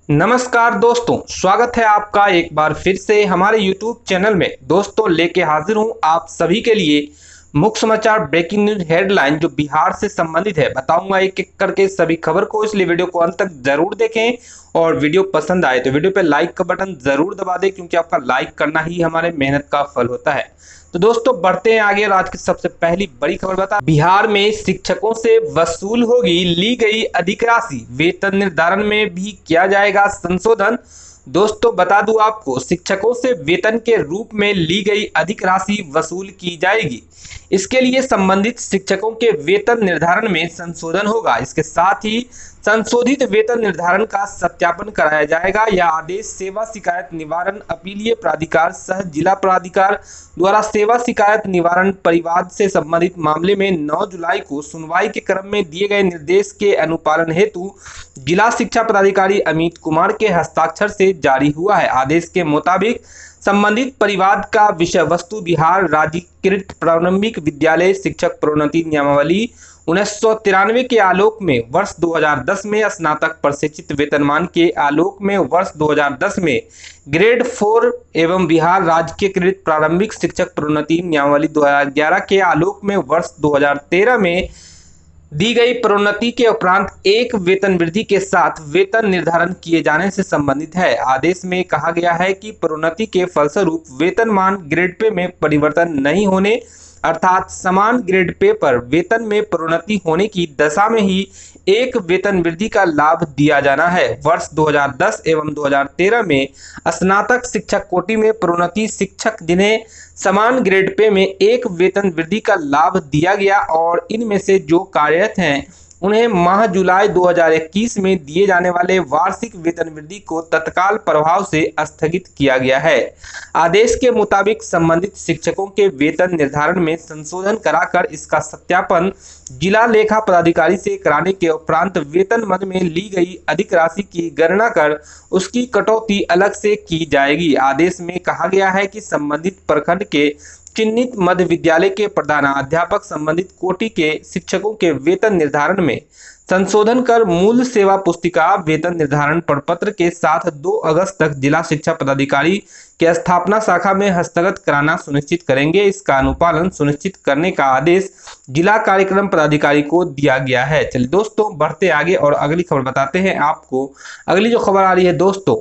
नमस्कार दोस्तों, स्वागत है आपका एक बार फिर से हमारे YouTube चैनल में। दोस्तों लेके हाजिर हूं आप सभी के लिए मुख्य समाचार ब्रेकिंग न्यूज हेडलाइन जो बिहार से संबंधित है। बताऊंगा एक एक करके सभी खबर को, इसलिए वीडियो को अंत तक जरूर देखें और वीडियो पसंद आए तो वीडियो पे लाइक का बटन जरूर दबा दें, क्योंकि आपका लाइक करना ही हमारे मेहनत का फल होता है। तो दोस्तों बढ़ते हैं आगे। आज की सबसे पहली बड़ी खबर बता, बिहार में शिक्षकों से वसूल होगी ली गई अधिक राशि, वेतन निर्धारण में भी किया जाएगा संशोधन। दोस्तों बता दूं आपको, शिक्षकों से वेतन के रूप में ली गई अधिक राशि वसूल की जाएगी। इसके लिए संबंधित शिक्षकों के वेतन निर्धारण में संशोधन होगा। इसके साथ ही संशोधित वेतन निर्धारण का सत्यापन कराया जाएगा। यह आदेश सेवा शिकायत निवारण अपीलीय प्राधिकार सह जिला प्राधिकार द्वारा सेवा शिकायत निवारण परिवाद से संबंधित मामले में 9 जुलाई को सुनवाई के क्रम में दिए गए निर्देश के अनुपालन हेतु जिला शिक्षा पदाधिकारी अमित कुमार के हस्ताक्षर से जारी हुआ है। आदेश के मुताबिक संबंधित परिवाद का विषय वस्तु बिहार राज्यकृत प्रारंभिक विद्यालय शिक्षक प्रोन्नति नियमावली 1993 के आलोक में वर्ष 2010 में स्नातक प्रशिक्षित वेतनमान के आलोक में वर्ष 2010 में ग्रेड 4 एवं बिहार राज्यकृत प्रारंभिक शिक्षक प्रोन्नति नियमावली 2011 के आलोक में वर्ष 2013 में दी गई प्रोन्नति के उपरांत एक वेतन वृद्धि के साथ वेतन निर्धारण किए जाने से संबंधित है। आदेश में कहा गया है कि प्रोन्नति के फलस्वरूप वेतनमान ग्रेड पे में परिवर्तन नहीं होने, अर्थात समान ग्रेड पे पर वेतन में प्रोन्नति होने की दशा में ही एक वेतन वृद्धि का लाभ दिया जाना है। वर्ष 2010 एवं 2013 में स्नातक शिक्षक कोटि में प्रोन्नति शिक्षक जिन्हें समान ग्रेड पे में एक वेतन वृद्धि का लाभ दिया गया और इनमें से जो कार्यरत हैं उन्हें माह जुलाई 2021 में दिए जाने वाले वार्षिक वेतन वृद्धि को तत्काल प्रभाव से स्थगित किया गया है। आदेश के मुताबिक संबंधित शिक्षकों के वेतन निर्धारण में संशोधन कराकर इसका सत्यापन जिला लेखा पदाधिकारी से कराने के उपरांत वेतन मद में ली गई अधिक राशि की गणना कर उसकी कटौती अलग से की जाएगी। आदेश में कहा गया है कि संबंधित प्रखंड के चिन्हित मध्य विद्यालय के प्रधानाध्यापक संबंधित कोटि के शिक्षकों के वेतन निर्धारण में संशोधन कर मूल सेवा पुस्तिका वेतन निर्धारण प्रपत्र के साथ 2 अगस्त तक जिला शिक्षा पदाधिकारी के स्थापना शाखा में हस्तगत कराना सुनिश्चित करेंगे। इसका अनुपालन सुनिश्चित करने का आदेश जिला कार्यक्रम पदाधिकारी को दिया गया है। चलिए दोस्तों बढ़ते आगे और अगली खबर बताते हैं आपको। अगली जो खबर आ रही है दोस्तों,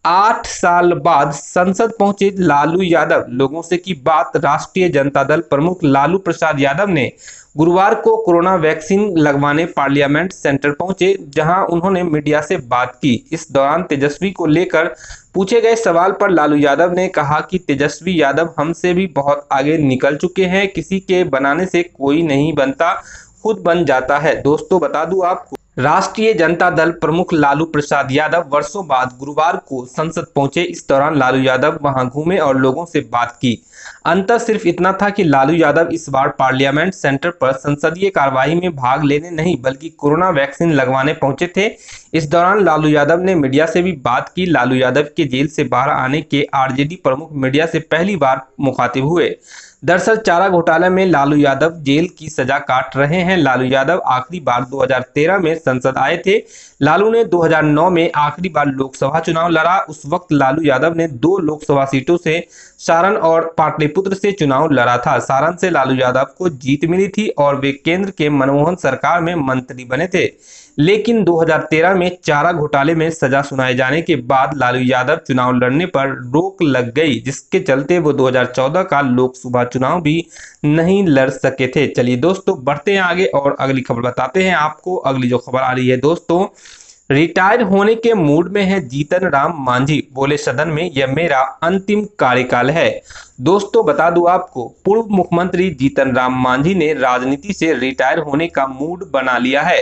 8 साल बाद संसद पहुंचे लालू यादव, लोगों से की बात। राष्ट्रीय जनता दल प्रमुख लालू प्रसाद यादव ने गुरुवार को कोरोना वैक्सीन लगवाने पार्लियामेंट सेंटर पहुंचे, जहां उन्होंने मीडिया से बात की। इस दौरान तेजस्वी को लेकर पूछे गए सवाल पर लालू यादव ने कहा कि तेजस्वी यादव हमसे भी बहुत आगे निकल चुके हैं, किसी के बनाने से कोई नहीं बनता, खुद बन जाता है। दोस्तों बता दूं आपको, राष्ट्रीय जनता दल प्रमुख लालू प्रसाद यादव वर्षों बाद गुरुवार को संसद पहुंचे। इस दौरान लालू यादव वहां घूमे और लोगों से बात की। अंतर सिर्फ इतना था कि लालू यादव इस बार पार्लियामेंट सेंटर पर संसदीय कार्यवाही में भाग लेने नहीं बल्कि कोरोना वैक्सीन लगवाने पहुंचे थे। इस दौरान लालू यादव ने मीडिया से भी बात की। लालू यादव के जेल से बाहर आने के आरजेडी प्रमुख मीडिया से पहली बार मुखातिब हुए। दरअसल चारा घोटाला में लालू यादव जेल की सजा काट रहे हैं। लालू यादव आखिरी बार 2013 में संसद आए थे। लालू ने 2009 में आखिरी बार लोकसभा चुनाव लड़ा। उस वक्त लालू यादव ने 2 लोकसभा सीटों से सारण और पाटलिपुत्र से चुनाव लड़ा था। सारण से लालू यादव को जीत मिली थी और वे केंद्र के मनमोहन सरकार में मंत्री बने थे, लेकिन 2013 में चारा घोटाले में सजा सुनाए जाने के बाद लालू यादव चुनाव लड़ने पर रोक लग गई, जिसके चलते वो 2014 का लोकसभा चुनाव भी नहीं लड़ सके थे। चलिए दोस्तों बढ़ते हैं आगे और अगली खबर बताते हैं आपको। अगली जो खबर आ रही है दोस्तों, रिटायर होने के मूड में है जीतन राम मांझी, बोले सदन में यह मेरा अंतिम कार्यकाल है। दोस्तों बता दूं आपको, पूर्व मुख्यमंत्री जीतन राम मांझी ने राजनीति से रिटायर होने का मूड बना लिया है।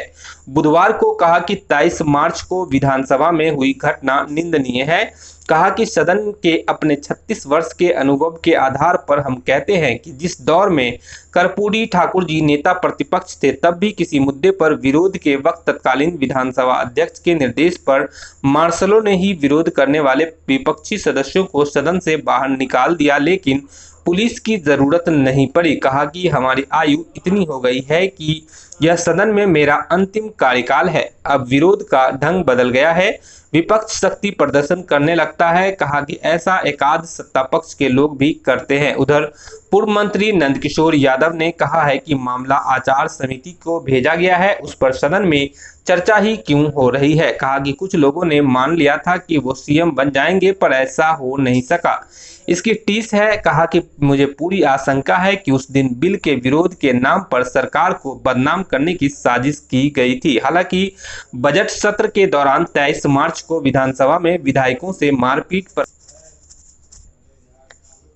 बुधवार को कहा कि 23 मार्च को विधानसभा में हुई घटना निंदनीय है। कहा कि सदन के अपने 36 वर्ष के अनुभव के आधार पर हम कहते हैं कि जिस दौर में कर्पूरी ठाकुर जी नेता प्रतिपक्ष थे, तब भी किसी मुद्दे पर विरोध के वक्त तत्कालीन विधानसभा अध्यक्ष के निर्देश पर मार्शलों ने ही विरोध करने वाले विपक्षी सदस्यों को सदन से बाहर निकाल दिया, लेकिन पुलिस की जरूरत नहीं पड़ी। कहा कि हमारी आयु इतनी हो गई है कि यह सदन में मेरा अंतिम कार्यकाल है। अब विरोध का ढंग बदल गया है, विपक्ष शक्ति प्रदर्शन करने लगता है। कहा कि ऐसा एकाध सत्ता पक्ष के लोग भी करते हैं। उधर पूर्व मंत्री नंदकिशोर यादव ने कहा है कि मामला आचार समिति को भेजा गया है, उस पर सदन में चर्चा ही क्यों हो रही है। कहा कि कुछ लोगों ने मान लिया था कि वो सीएम बन जाएंगे, पर ऐसा हो नहीं सका, इसकी टीस है। कहा कि मुझे पूरी आशंका है कि उस दिन बिल के विरोध के नाम पर सरकार को बदनाम करने की साजिश की गई थी। हालांकि बजट सत्र के दौरान 23 मार्च को विधानसभा में विधायकों से मारपीट पर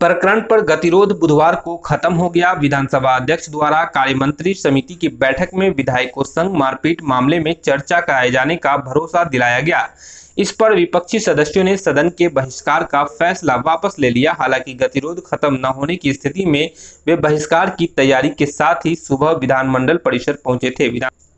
प्रकरण पर गतिरोध बुधवार को खत्म हो गया। विधानसभा अध्यक्ष द्वारा कार्यमंत्री समिति की बैठक में विधायकों संग मारपीट मामले में चर्चा कराए जाने का भरोसा दिलाया गया। इस पर विपक्षी सदस्यों ने सदन के बहिष्कार का फैसला वापस ले लिया। हालांकि गतिरोध खत्म न होने की स्थिति में वे बहिष्कार की तैयारी के साथ ही सुबह विधानमंडल परिसर पहुंचे थे।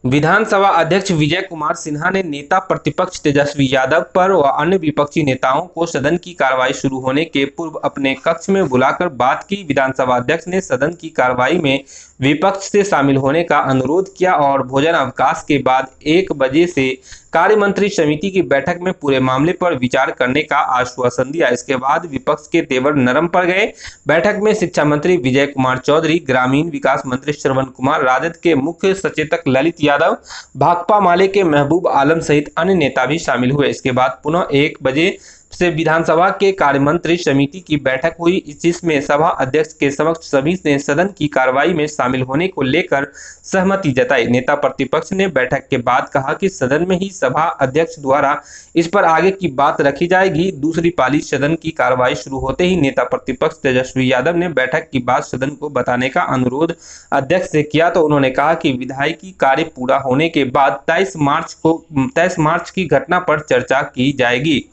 विधानसभा अध्यक्ष विजय कुमार सिन्हा ने नेता प्रतिपक्ष तेजस्वी यादव पर व अन्य विपक्षी नेताओं को सदन की कार्रवाई शुरू होने के पूर्व अपने कक्ष में बुलाकर बात की। विधानसभा अध्यक्ष ने सदन की कार्रवाई में विपक्ष से शामिल होने का अनुरोध किया और भोजन अवकाश के बाद 1 बजे से कार्यमंत्री समिति की बैठक में पूरे मामले पर विचार करने का आश्वासन दिया। इसके बाद विपक्ष के तेवर नरम पड़ गए। बैठक में शिक्षा मंत्री विजय कुमार चौधरी, ग्रामीण विकास मंत्री श्रवण कुमार, राजद के मुख्य सचेतक ललित यादव, भाकपा माले के महबूब आलम सहित अन्य नेता भी शामिल हुए। इसके बाद पुनः 1 बजे से विधानसभा के कार्यमंत्री समिति की बैठक हुई, जिसमें सभा अध्यक्ष के समक्ष सभी ने सदन की कार्रवाई में शामिल होने को लेकर सहमति जताई। नेता प्रतिपक्ष ने बैठक के बाद कहा कि सदन में ही सभा अध्यक्ष द्वारा इस पर आगे की बात रखी जाएगी। दूसरी पाली सदन की कार्रवाई शुरू होते ही नेता प्रतिपक्ष तेजस्वी यादव ने बैठक की बात सदन को बताने का अनुरोध अध्यक्ष से किया, तो उन्होंने कहा कि विधायिकी कार्य पूरा होने के बाद 23 मार्च की घटना पर चर्चा की जाएगी।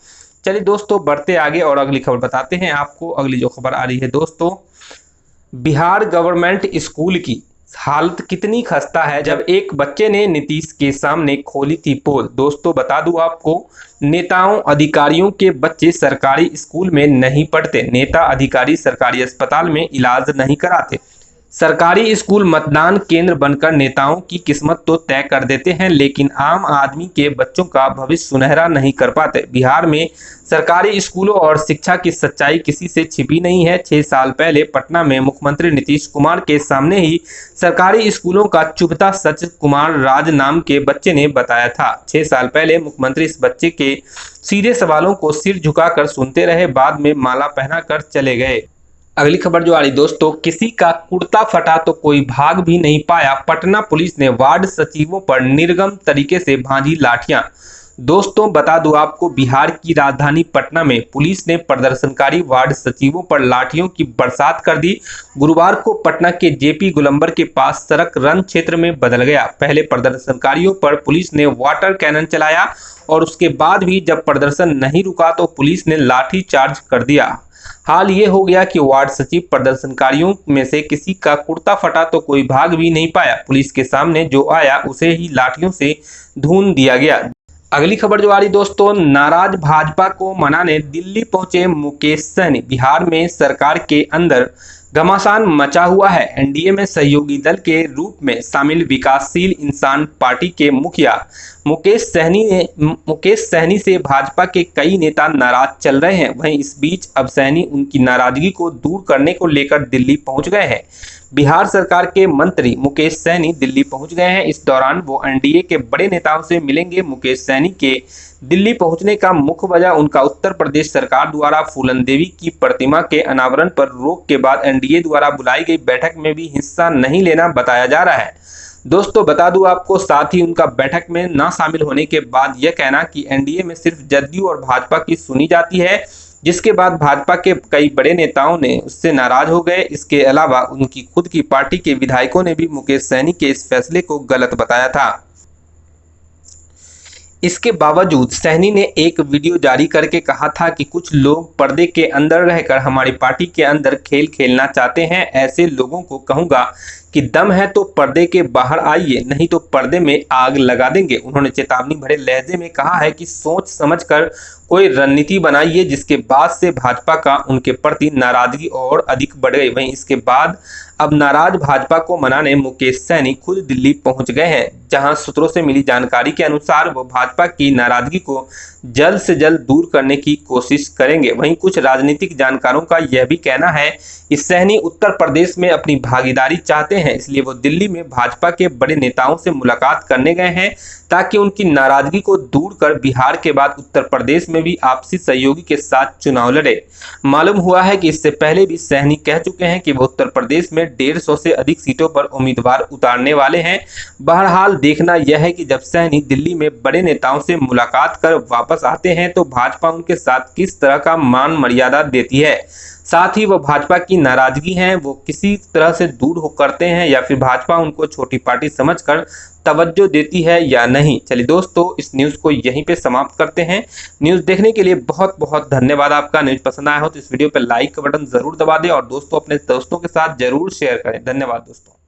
चलिए दोस्तों, बढ़ते आगे और अगली खबर बताते हैं आपको। अगली जो खबर आ रही है दोस्तों, बिहार गवर्नमेंट स्कूल की हालत कितनी खस्ता है जब एक बच्चे ने नीतीश के सामने खोली थी पोल। दोस्तों बता दूं आपको, नेताओं अधिकारियों के बच्चे सरकारी स्कूल में नहीं पढ़ते। नेता अधिकारी सरकारी अस्पताल में इलाज नहीं कराते। सरकारी स्कूल मतदान केंद्र बनकर नेताओं की किस्मत तो तय कर देते हैं, लेकिन आम आदमी के बच्चों का भविष्य सुनहरा नहीं कर पाते। बिहार में सरकारी स्कूलों और शिक्षा की सच्चाई किसी से छिपी नहीं है। 6 साल पहले पटना में मुख्यमंत्री नीतीश कुमार के सामने ही सरकारी स्कूलों का चुभता सच कुमार राज नाम के बच्चे ने बताया था। 6 साल पहले मुख्यमंत्री इस बच्चे के सीधे सवालों को सिर झुकाकर सुनते रहे, बाद में माला पहनाकर चले गए। अगली खबर जो आ रही दोस्तों, किसी का कुर्ता फटा तो कोई भाग भी नहीं पाया। पटना पुलिस ने वार्ड सचिवों पर निर्मम तरीके से भांजी लाठियां। दोस्तों बता दूं आपको, बिहार की राजधानी पटना में पुलिस ने प्रदर्शनकारी वार्ड सचिवों पर लाठियों की बरसात कर दी। गुरुवार को पटना के जेपी गोलंबर के पास सड़क रन क्षेत्र में बदल गया। पहले प्रदर्शनकारियों पर पुलिस ने वाटर कैनन चलाया और उसके बाद भी जब प्रदर्शन नहीं रुका तो पुलिस ने लाठी चार्ज कर दिया। हाल ये हो गया कि वार्ड सचिव प्रदर्शनकारियों में से किसी का कुर्ता फटा तो कोई भाग भी नहीं पाया। पुलिस के सामने जो आया उसे ही लाठियों से धून दिया गया। अगली खबर जो आ रही दोस्तों, नाराज भाजपा को मनाने दिल्ली पहुंचे मुकेश सहनी। बिहार में सरकार के अंदर घमासान मचा हुआ है। एनडीए में सहयोगी दल के रूप में शामिल विकासशील इंसान पार्टी के मुखिया मुकेश सहनी से भाजपा के कई नेता नाराज चल रहे हैं। वहीं इस बीच अब सहनी उनकी नाराजगी को दूर करने को लेकर दिल्ली पहुंच गए हैं। बिहार सरकार के मंत्री मुकेश सहनी दिल्ली पहुंच गए हैं। इस दौरान वो एनडीए के बड़े नेताओं से मिलेंगे। मुकेश सहनी के दिल्ली पहुंचने का मुख्य वजह उनका उत्तर प्रदेश सरकार द्वारा फूलन देवी की प्रतिमा के अनावरण पर रोक के बाद एनडीए द्वारा बुलाई गई बैठक में भी हिस्सा नहीं लेना बताया जा रहा है। दोस्तों बता दूं आपको, साथ ही उनका बैठक में न शामिल होने के बाद यह कहना कि एनडीए में सिर्फ जदयू और भाजपा की सुनी जाती है, जिसके बाद भाजपा के कई बड़े नेताओं ने उससे नाराज हो गए। इसके अलावा उनकी खुद की पार्टी के विधायकों ने भी मुकेश सहनी के इस फैसले को गलत बताया था। इसके बावजूद सहनी ने एक वीडियो जारी करके कहा था कि कुछ लोग पर्दे के अंदर रहकर हमारी पार्टी के अंदर खेल खेलना चाहते हैं। ऐसे लोगों को कहूंगा कि दम है तो पर्दे के बाहर आइए, नहीं तो पर्दे में आग लगा देंगे। उन्होंने चेतावनी भरे लहजे में कहा है कि सोच समझकर कोई रणनीति बनाइए, जिसके बाद से भाजपा का उनके प्रति नाराजगी और अधिक बढ़ गई। वहीं इसके बाद अब नाराज भाजपा को मनाने मुकेश सहनी खुद दिल्ली पहुंच गए हैं, जहां सूत्रों से मिली जानकारी के अनुसार वो भाजपा की नाराजगी को जल्द से जल्द दूर करने की कोशिश करेंगे। वहीं कुछ राजनीतिक जानकारों का यह भी कहना है कि सहनी उत्तर प्रदेश में अपनी भागीदारी चाहते हैं, इसलिए वो दिल्ली में भाजपा के बड़े नेताओं से मुलाकात करने गए हैं, ताकि उनकी नाराजगी को दूर कर बिहार के बाद उत्तर प्रदेश में भी आपसी सहयोगी के साथ चुनाव लड़े। मालूम हुआ है कि इससे पहले भी सहनी कह चुके हैं कि वो उत्तर प्रदेश में 150 से अधिक सीटों पर उम्मीदवार उतारने वाले हैं। बहरहाल देखना यह है कि जब सहनी दिल्ली में बड़े नेताओं से मुलाकात कर वापस आते हैं तो भाजपा उनके साथ किस तरह का मान मर्यादा देती है, साथ ही वो भाजपा की नाराजगी है वो किसी तरह से दूर हो करते हैं, या फिर भाजपा उनको छोटी पार्टी समझकर तवज्जो देती है या नहीं। चलिए दोस्तों, इस न्यूज़ को यहीं पे समाप्त करते हैं। न्यूज़ देखने के लिए बहुत बहुत धन्यवाद। आपका न्यूज़ पसंद आया हो तो इस वीडियो पर लाइक का बटन जरूर दबा दें और दोस्तों अपने दोस्तों के साथ जरूर शेयर करें। धन्यवाद दोस्तों।